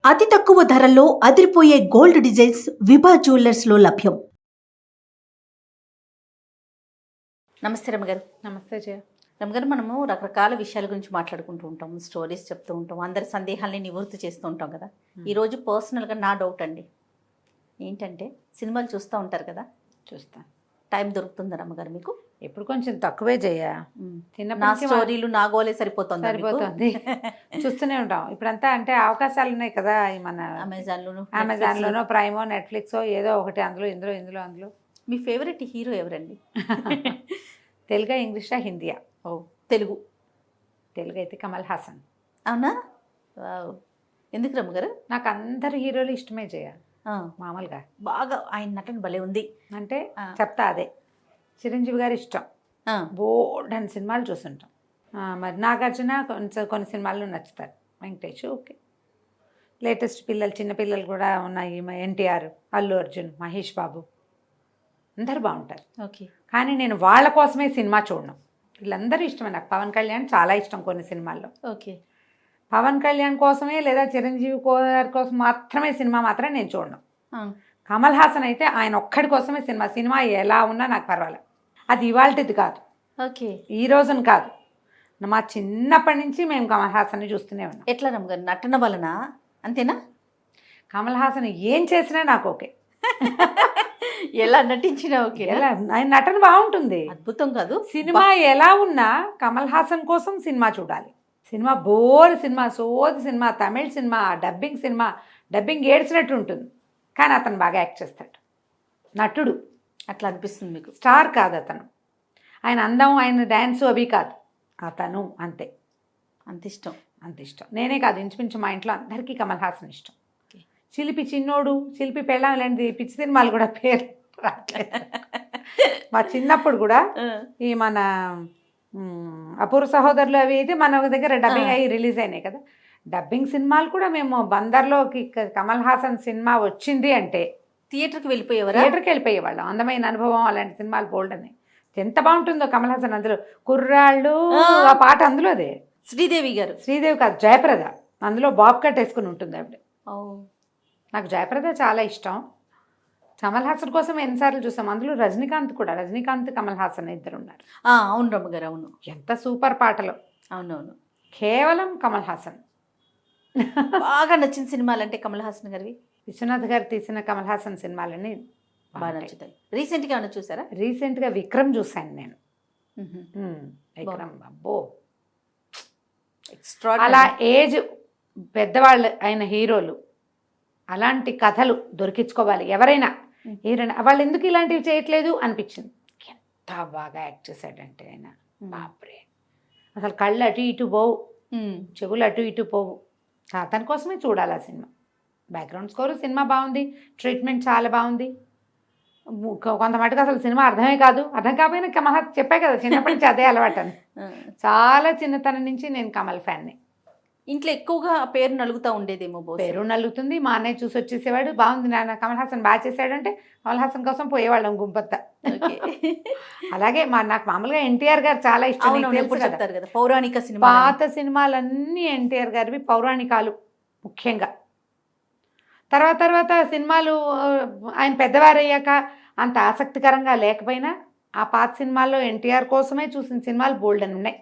అతి తక్కువ ధరల్లో అదిరిపోయే గోల్డ్ డిజైన్స్ విభా జ్యువెలర్స్ లో లభ్యం. నమస్తే రమగారు. నమస్తే జయ. రమగారు, మనము రకరకాల విషయాల గురించి మాట్లాడుకుంటూ ఉంటాం, స్టోరీస్ చెప్తూ ఉంటాం, అందరి సందేహాల్ని నివృత్తి చేస్తూ ఉంటాం కదా. ఈరోజు పర్సనల్గా నా డౌట్ అండి ఏంటంటే, సినిమాలు చూస్తూ ఉంటారు కదా, చూస్తాను. టైం దొరుకుతుందా రమ్మగారు మీకు? ఇప్పుడు కొంచెం తక్కువే జయ. నా స్టోరీలు నా గోలే సరిపోతుంది. చూస్తూనే ఉంటాం. ఇప్పుడంతా అంటే అవకాశాలు ఉన్నాయి కదా, మన అమెజాన్లోనో ప్రైమో నెట్ఫ్లిక్సో ఏదో ఒకటి, అందులో. మీ ఫేవరెట్ హీరో ఎవరండి? తెలుగా, ఇంగ్లీషా, హిందీయా? తెలుగు అయితే కమల్ హాసన్. అవునా? ఎందుకు రమ్మగారు? నాకు అందరు హీరోలు ఇష్టమే జయ. మామూలుగా బాగా ఆయన నటన భలే ఉంది. అంటే చెప్తా అదే. చిరంజీవి గారు ఇష్టం, బోల్డ్ అని సినిమాలు చూస్తుంటాం. మరి నాగార్జున కొన్ని సినిమాలు నచ్చుతారు. వెంకటేష్ ఓకే. లేటెస్ట్ చిన్న పిల్లలు కూడా ఉన్నాయి. ఎన్టీఆర్, అల్లు అర్జున్, మహేష్ బాబు అందరు బాగుంటారు. ఓకే. కానీ నేను వాళ్ళ కోసమే సినిమా చూడను. వీళ్ళందరూ ఇష్టమే. నాకు పవన్ కళ్యాణ్ చాలా ఇష్టం కొన్ని సినిమాల్లో. ఓకే. పవన్ కళ్యాణ్ కోసమే లేదా చిరంజీవి గారి కోసం మాత్రమే సినిమా మాత్రం నేను చూడను. కమల్ హాసన్ అయితే ఆయన ఒక్కడి కోసమే సినిమా ఎలా ఉన్నా నాకు పర్వాలేదు. అది ఇవాళది కాదు, ఓకే, ఈ రోజున కాదు, మా చిన్నప్పటి నుంచి మేము కమల్ హాసన్ని చూస్తూనే ఉన్నాం. ఎట్లా రమ్మగారు? నటన వలన అంతేనా? కమల్ హాసన్ ఏం చేసినా నాకు ఓకే. ఎలా నటించినా ఓకే. ఆయన నటన బాగుంటుంది, అద్భుతం కాదు. సినిమా ఎలా ఉన్నా కమల్ హాసన్ కోసం సినిమా చూడాలి. సినిమా బోర్ సినిమా, సోది సినిమా, తమిళ సినిమా, డబ్బింగ్ ఏడ్చినట్టు ఉంటుంది. కానీ అతను బాగా యాక్ట్ చేస్తాడు. నటుడు అట్లా అనిపిస్తుంది మీకు? స్టార్ కాదు అతను. ఆయన అందం, ఆయన డ్యాన్సు అవి కాదు, అతను అంతే. అంత ఇష్టం. నేనే కాదు, ఇంచుమించు మా ఇంట్లో అందరికీ కమల్ హాసన్ ఇష్టం. చిలిపి చిన్నోడు, చిలిపి పెళ్ళాం, ఇలాంటి పిచ్చి సినిమాలు కూడా పేరు రావట్లేదు. మా చిన్నప్పుడు కూడా ఈ మన అపూర్వ సహోదరులు అవి అయితే మన దగ్గర డబ్బింగ్ అయ్యి రిలీజ్ అయినాయి కదా. డబ్బింగ్ సినిమాలు కూడా మేము బందర్లోకి కమల్ హాసన్ సినిమా వచ్చింది అంటే థియేటర్కి వెళ్ళిపోయేవాళ్ళం. అందమైన అనుభవం, అలాంటి సినిమాలు బోల్డ్ అని. ఎంత బాగుంటుందో కమల్ హాసన్ అందులో. కుర్రాళ్ళు ఆ పాట అందులో అదే. శ్రీదేవి కాదు, జయప్రద అందులో బాబ్ కట్ వేసుకుని ఉంటుంది ఆవిడ. నాకు జయప్రద చాలా ఇష్టం. కమల్ హాసన్ కోసం ఎన్నిసార్లు చూసాం. అందులో రజనీకాంత్ కమల్ హాసన్ ఇద్దరు ఉన్నారు. అవును రమ్మగారు, అవును. ఎంత సూపర్ పాటలు. అవునవును. కేవలం కమల్ హాసన్. బాగా నచ్చిన సినిమాలు అంటే కమల్ హాసన్ గారివి? విశ్వనాథ్ గారు తీసిన కమల్ హాసన్ సినిమాలని బాగా నచ్చుతాయి. రీసెంట్గా ఏమైనా చూసారా? రీసెంట్గా విక్రమ్ చూశాను నేను. విక్రమ్ అబ్బో, అలా ఏజ్ పెద్దవాళ్ళు అయిన హీరోలు అలాంటి కథలు దొరికించుకోవాలి ఎవరైనా. వాళ్ళు ఎందుకు ఇలాంటివి చేయట్లేదు అనిపించింది. ఎంత బాగా యాక్ట్ చేశాడంటే ఆయన, బాప్రే. అసలు కళ్ళు అటు ఇటు పోవు, చెవులు అటు ఇటు పోవు. అతని కోసమే చూడాలి ఆ సినిమా. బ్యాక్గ్రౌండ్ స్కోరు సినిమా బాగుంది, ట్రీట్మెంట్ చాలా బాగుంది. కొంత మటుకు అసలు సినిమా అర్థం కాకపోయినా కమల్ హాసన్ చెప్పాయి కదా, చిన్నప్పటి నుంచి అదే అలవాటు అని. చాలా చిన్నతనం నుంచి నేను కమల్ ఫ్యాన్ని. ఇంట్లో ఎక్కువగా పేరు నలుగుతూ ఉండేదేమో. పేరు నలుగుతుంది. మా అన్నయ్య చూసి వచ్చేసేవాడు, బాగుంది నాన్న కమల్ హాసన్ బాగా చేశాడంటే కమల్ హాసన్ కోసం పోయేవాళ్ళం గుంపత్త. అలాగే నాకు మామూలుగా ఎన్టీఆర్ గారు చాలా ఇష్టం. చెప్తారు కదా, పౌరాణిక సినిమా, పాత సినిమాలన్నీ ఎన్టీఆర్ గారివి పౌరాణికాలు ముఖ్యంగా. తర్వాత సినిమాలు ఆయన పెద్దవారయ్యాక అంత ఆసక్తికరంగా లేకపోయినా ఆ పాత సినిమాల్లో ఎన్టీఆర్ కోసమే చూసిన సినిమాలు బోల్డ్ అని ఉన్నాయి.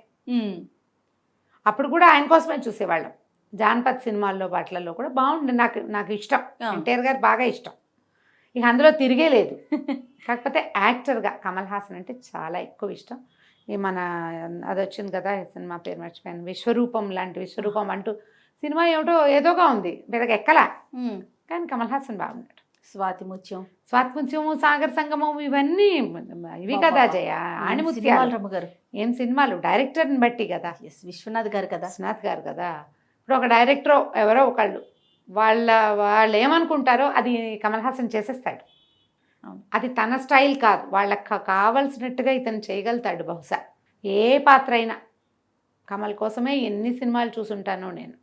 అప్పుడు కూడా ఆయన కోసమే చూసేవాళ్ళం. జానపద సినిమాల్లో వాటిలలో కూడా బాగుంది. నాకు ఇష్టం, ఎన్టీఆర్ గారు బాగా ఇష్టం. ఇక అందులో తిరిగే లేదు. కాకపోతే యాక్టర్గా కమల్ హాసన్ అంటే చాలా ఎక్కువ ఇష్టం. మన అది వచ్చింది కదా, సినిమా పేరు మర్చిపోయాను, విశ్వరూపం అంటూ సినిమా ఏదోగా ఉంది, పెద్దగా ఎక్కలా. కానీ కమల్ హాసన్ బాగున్నాడు. స్వాతి ముత్యము, సాగర్ సంగమం, ఇవన్నీ ఇవి కదా జయ. ఆణిముత్యాలు గారు ఏం సినిమాలు. డైరెక్టర్ని బట్టి కదా. విశ్వనాథ్ గారు కదా. ఇప్పుడు ఒక డైరెక్టర్ ఎవరో ఒకళ్ళు వాళ్ళు ఏమనుకుంటారో అది కమల్ హాసన్ చేసేస్తాడు. అది తన స్టైల్ కాదు, వాళ్ళకి కావలసినట్టుగా ఇతను చేయగలుగుతాడు. బహుశా ఏ పాత్ర అయినా కమల్ కోసమే ఎన్ని సినిమాలు చూసుంటానో నేను.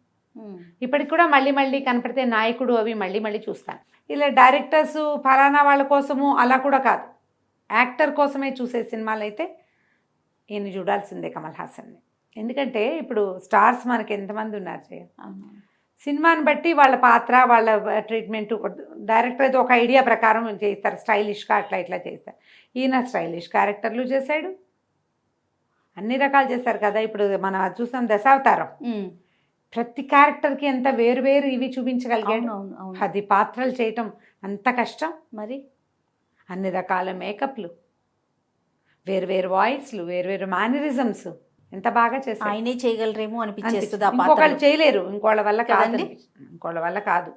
ఇప్పటికి కూడా మళ్ళీ కనపడితే నాయకుడు అవి మళ్ళీ చూస్తాను. ఇలా డైరెక్టర్స్ ఫలానా వాళ్ళ కోసము అలా కూడా కాదు, యాక్టర్ కోసమే చూసే సినిమాలు అయితే ఈయన చూడాల్సిందే కమల్ హాసన్ని. ఎందుకంటే ఇప్పుడు స్టార్స్ మనకి ఎంతమంది ఉన్నారు చేయ. సినిమాని బట్టి వాళ్ళ పాత్ర వాళ్ళ ట్రీట్మెంట్ డైరెక్టర్ అయితే ఒక ఐడియా ప్రకారం చేస్తారు, స్టైలిష్గా అట్లా ఇట్లా చేస్తారు. ఈయన స్టైలిష్ క్యారెక్టర్లు చేశాడు, అన్ని రకాలు చేశారు కదా. ఇప్పుడు మనం అది చూసాం దశావతారం, ప్రతి క్యారెక్టర్కి ఎంత వేరు వేరు ఇవి చూపించగలిగాడు. 10 పాత్రలు చేయటం అంత కష్టం మరి. అన్ని రకాల మేకప్లు, వేరు వేరు వాయిస్లు, వేరు వేరు మేనరిజమ్స్, ఎంత బాగా చేస్తారు. ఆయనే చేయగలరేమో అనిపించేస్తుంది. ఇంకొకళ్ళు చేయలేరు, ఇంకోళ్ళ వల్ల కాదండి, ఇంకోళ్ళ వల్ల కాదు,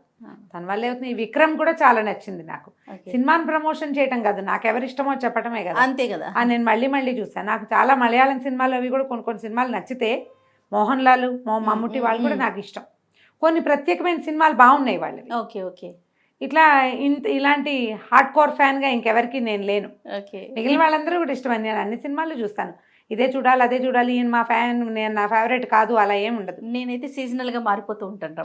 తన వల్ల అవుతుంది. ఈ విక్రమ్ కూడా చాలా నచ్చింది నాకు. సినిమాని ప్రమోషన్ చేయటం కాదు, నాకు ఎవరిష్టమో చెప్పటమే కదా. అంతే కదా. నేను మళ్ళీ మళ్ళీ చూసాను. నాకు చాలా మలయాళం సినిమాలు అవి కూడా కొన్ని సినిమాలు నచ్చితే, మోహన్ లాల్, మమ్ముట్టి వాళ్ళు కూడా నాకు ఇష్టం. కొన్ని ప్రత్యేకమైన సినిమాలు బాగున్నాయి వాళ్ళు. Okay okay. ఇట్లా ఇలాంటి హార్డ్ కోర్ ఫ్యాన్గా ఇంకెవరికి నేను లేను. మిగిలిన వాళ్ళందరూ కూడా ఇష్టమని నేను అన్ని సినిమాలు చూస్తాను. ఇదే చూడాలి అదే చూడాలి, ఈయన మా ఫ్యాన్, నేను నా ఫేవరెట్ కాదు, అలా ఏం ఉండదు. నేనైతే సీజనల్గా మారిపోతూ ఉంటాను.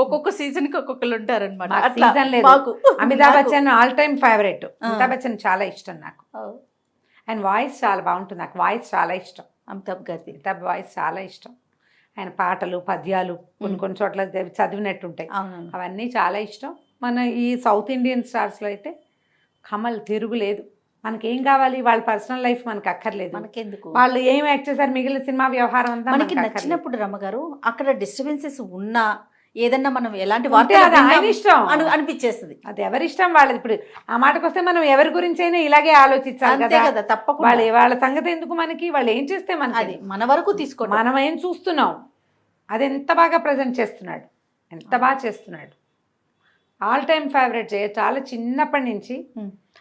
ఒక్కొక్క సీజన్కి ఒక్కొక్కరు ఉంటారనమాట. సీజన్ లేదు. Amitabh Bachchan all time favourite. Amitabh Bachchan చాలా ఇష్టం నాకు. ఆయన వాయిస్ చాలా బాగుంటుంది, నాకు వాయిస్ చాలా ఇష్టం. అమితాబ్ వాయిస్ చాలా ఇష్టం. ఆయన పాటలు, పద్యాలు కొన్ని చోట్ల చదివినట్టుంటాయి, అవన్నీ చాలా ఇష్టం. మన ఈ సౌత్ ఇండియన్ స్టార్స్లో అయితే కమల్ తిరుగులేదు. మనకేం కావాలి, వాళ్ళ పర్సనల్ లైఫ్ మనకు అక్కర్లేదు, మనకెందుకు, వాళ్ళు ఏం యాక్ట్ చేశారు, మిగిలిన సినిమా వ్యవహారం అంతా మనకి నచ్చినప్పుడు. రమ్మగారు అక్కడ డిస్టర్బెన్సెస్ ఉన్నా ఏదన్నా మనం ఎలాంటి ఇష్టం అనిపించేస్తుంది, అది ఎవరిష్టం వాళ్ళది. ఇప్పుడు ఆ మాటకు వస్తే మనం ఎవరి గురించి అయినా ఇలాగే ఆలోచించాలి కదా, తప్పకుండా. వాళ్ళ సంగతి ఎందుకు మనకి, వాళ్ళు ఏం చేస్తే మనకి, మన వరకు తీసుకోండి, మనం ఏం చూస్తున్నాం, అది ఎంత బాగా ప్రజెంట్ చేస్తున్నాడు, ఎంత బాగా చేస్తున్నాడు. All time favourite. చాలా చిన్నప్పటి నుంచి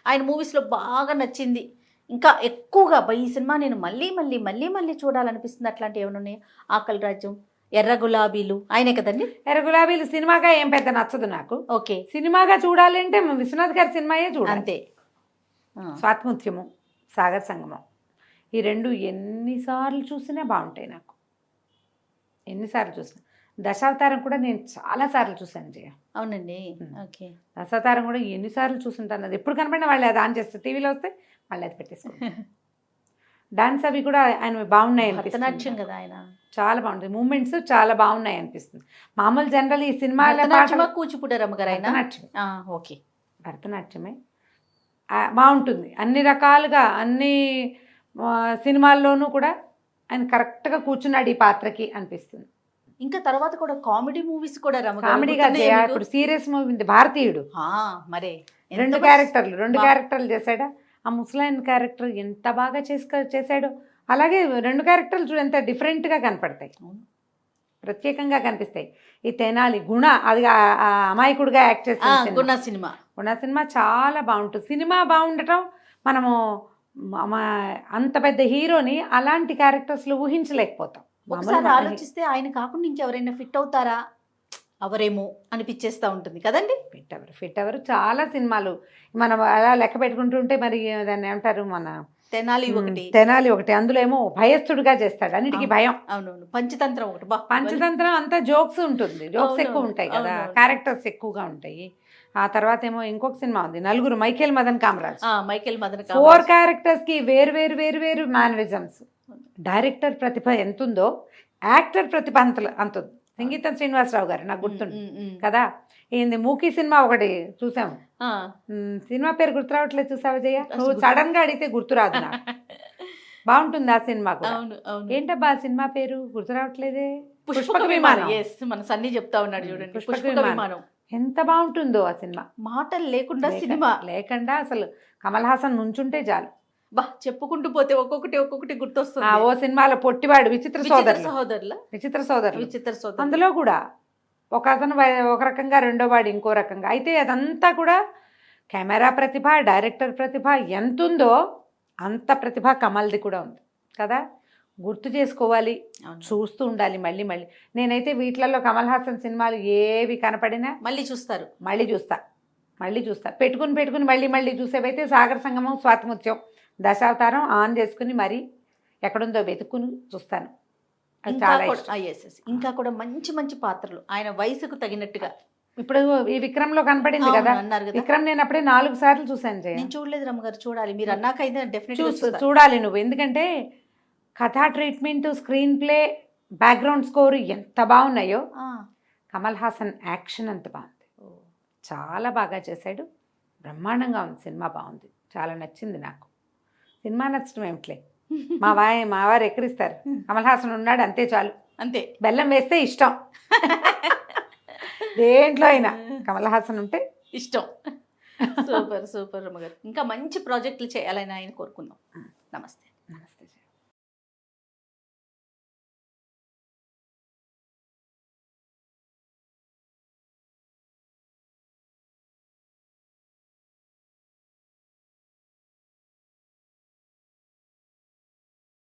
ఆయన మూవీస్లో బాగా నచ్చింది, ఇంకా ఎక్కువగా ఈ సినిమా నేను మళ్ళీ మళ్ళీ మళ్ళీ మళ్ళీ చూడాలనిపిస్తుంది. అట్లాంటివి ఏమైనా ఉన్నాయి? ఆకలి రాజ్యం, ఎర్ర గులాబీలు, ఆయనే కదండి. ఎర్ర గులాబీలు సినిమాగా ఏం పెద్ద నచ్చదు నాకు. ఓకే. సినిమాగా చూడాలి అంటే విశ్వనాథ్ గారి సినిమాయే చూడాలి. అంతే. స్వాతంత్ర్యము, సాగర్ సంగమం, ఈ రెండు ఎన్నిసార్లు చూసినా బాగుంటాయి నాకు, ఎన్నిసార్లు చూసినా. దశావతారం కూడా నేను చాలాసార్లు చూశాను జయ. అవునండి. ఓకే. దశావతారం కూడా ఎన్నిసార్లు చూసుంటాను. అది ఎప్పుడు కనపడినా వాళ్ళు అది ఆన్ చేస్తారు, టీవీలో వస్తే మళ్ళీ అది పెట్టేసుకుంటారు. డాన్స్ అవి కూడా ఆయన బాగున్నాయి అనిపిస్తుంది కదా, ఆయన చాలా బాగుంటుంది, మూమెంట్స్ చాలా బాగున్నాయి అనిపిస్తుంది. మామూలు జనరల్ ఈ సినిమాలో కూచిపూడి రమ్మగారు ఓకే భరతనాట్యమే బాగుంటుంది. అన్ని రకాలుగా అన్ని సినిమాల్లోనూ కూడా ఆయన కరెక్ట్గా కూర్చున్నాడు ఈ పాత్రకి అనిపిస్తుంది. ఇంకా తర్వాత కూడా కామెడీ మూవీస్ కూడా కామెడీగా ఇప్పుడు సీరియస్ మూవీ భారతీయుడు, మరే రెండు క్యారెక్టర్లు చేశాడా. ఆ ముసలాయన్ క్యారెక్టర్ ఎంత బాగా చేశాడు. అలాగే 2 క్యారెక్టర్లు చూడు ఎంత డిఫరెంట్గా కనపడతాయి, ప్రత్యేకంగా కనిపిస్తాయి. ఈ తెనాలి గుణ, అది అమాయకుడిగా యాక్ట్ చేసిన గుణ సినిమా చాలా బాగుంటుంది. సినిమా బాగుండటం, మనము అంత పెద్ద హీరోని అలాంటి క్యారెక్టర్స్లో ఊహించలేకపోతాం. ఒకసారి ఆలోచిస్తే ఆయన కాకుండా ఇంకెవరైనా ఫిట్ అవుతారా, అవరేమో అనిపించేస్తూ ఉంటుంది కదండి. ఫిట్ ఎవరు చాలా సినిమాలు మనం అలా లెక్క పెట్టుకుంటుంటే, మరి దాన్ని ఏమంటారు, మన తెనాలి ఒకటి, అందులో ఏమో భయస్థుడిగా చేస్తాడు, అన్నిటికీ భయం. అవునవును. పంచతంత్రం ఒకటి, పంచతంత్రం అంతా జోక్స్ ఉంటుంది, జోక్స్ ఎక్కువ ఉంటాయి కదా, క్యారెక్టర్స్ ఎక్కువగా ఉంటాయి. ఆ తర్వాత ఏమో ఇంకొక సినిమా ఉంది నలుగురు, మైకేల్ మదన్ కామరాజ్. 4 క్యారెక్టర్స్ కి వేరు వేరు వేరు వేరు మేనరిజమ్స్. డైరెక్టర్ ప్రతిభ ఎంతుందో యాక్టర్ ప్రతిభ అంతుంది. సంగీతం శ్రీనివాసరావు గారు నాకు గుర్తుండు కదా. ఏంది మూకీ సినిమా ఒకటి చూసాము, సినిమా పేరు గుర్తు రావట్లేదు, చూసావా జయ? నువ్వు సడన్ గా అడిగితే గుర్తురాదు నాకు. బాగుంటుంది ఆ సినిమా కూడా. ఏంటబ్బా ఆ సినిమా పేరు గుర్తు రావట్లేదే? పుష్పక విమానం. మన సన్నీ చెప్తా ఉన్నాడు చూడండి, పుష్పక విమానం. ఎంత బాగుంటుందో ఆ సినిమా, మాటలు లేకుండా సినిమా లేకుండా అసలు కమల్ హాసన్ నుంచుంటే చాలు. చెప్పుకుంటూ పోతే ఒక్కొక్కటి గుర్తొస్తుంది. ఓ సినిమాలో పొట్టివాడు, విచిత్ర సోదరులు, అందులో కూడా ఒక అతను ఒక రకంగా, రెండో వాడు ఇంకో రకంగా. అయితే అదంతా కూడా కెమెరా ప్రతిభ, డైరెక్టర్ ప్రతిభ ఎంతుందో అంత ప్రతిభ కమల్ది కూడా ఉంది కదా. గుర్తు చేసుకోవాలి, చూస్తూ ఉండాలి మళ్ళీ మళ్ళీ. నేనైతే వీటిలలో కమల్ హాసన్ సినిమాలు ఏవి కనపడినా మళ్ళీ చూస్తా పెట్టుకుని మళ్ళీ చూసేవైతే సాగర సంగమం, స్వాతంత్ర్యం, దశావతారం ఆన్ చేసుకుని మరి ఎక్కడుందో వెతుక్కుని చూస్తాను. ఇంకా కూడా మంచి మంచి పాత్రలు ఆయన వయసుకు తగినట్టుగా. ఇప్పుడు ఈ విక్రమ్ లో కనపడింది కదా, విక్రమ్ నేను అప్పుడే 4 సార్లు చూసాను. నేను చూడలేదు రమ్మగారు, చూడాలి. మీరు అన్నాకైతే డెఫినెట్గా చూడాలి నువ్వు. ఎందుకంటే కథా treatment, screen play background score ఎంత బాగున్నాయో, ఆ, కమల్ హాసన్ యాక్షన్ అంత బాగుంది. ఓ, చాలా బాగా చేశాడు. బ్రహ్మాండంగా ఉంది. సినిమా బాగుంది. చాలా నచ్చింది నాకు. సినిమా నచ్చడం ఏమిట్లే, మా వారు ఎక్కడిస్తారు, కమల్ హాసన్ ఉన్నాడు అంతే చాలు. అంతే. బెల్లం వేస్తే ఇష్టం. దేంట్లో అయినా కమల్ హాసన్ ఉంటే ఇష్టం. సూపర్ సూపర్ రమ గారు. ఇంకా మంచి ప్రాజెక్టులు చేయాలని ఆయన కోరుకుందాం. నమస్తే.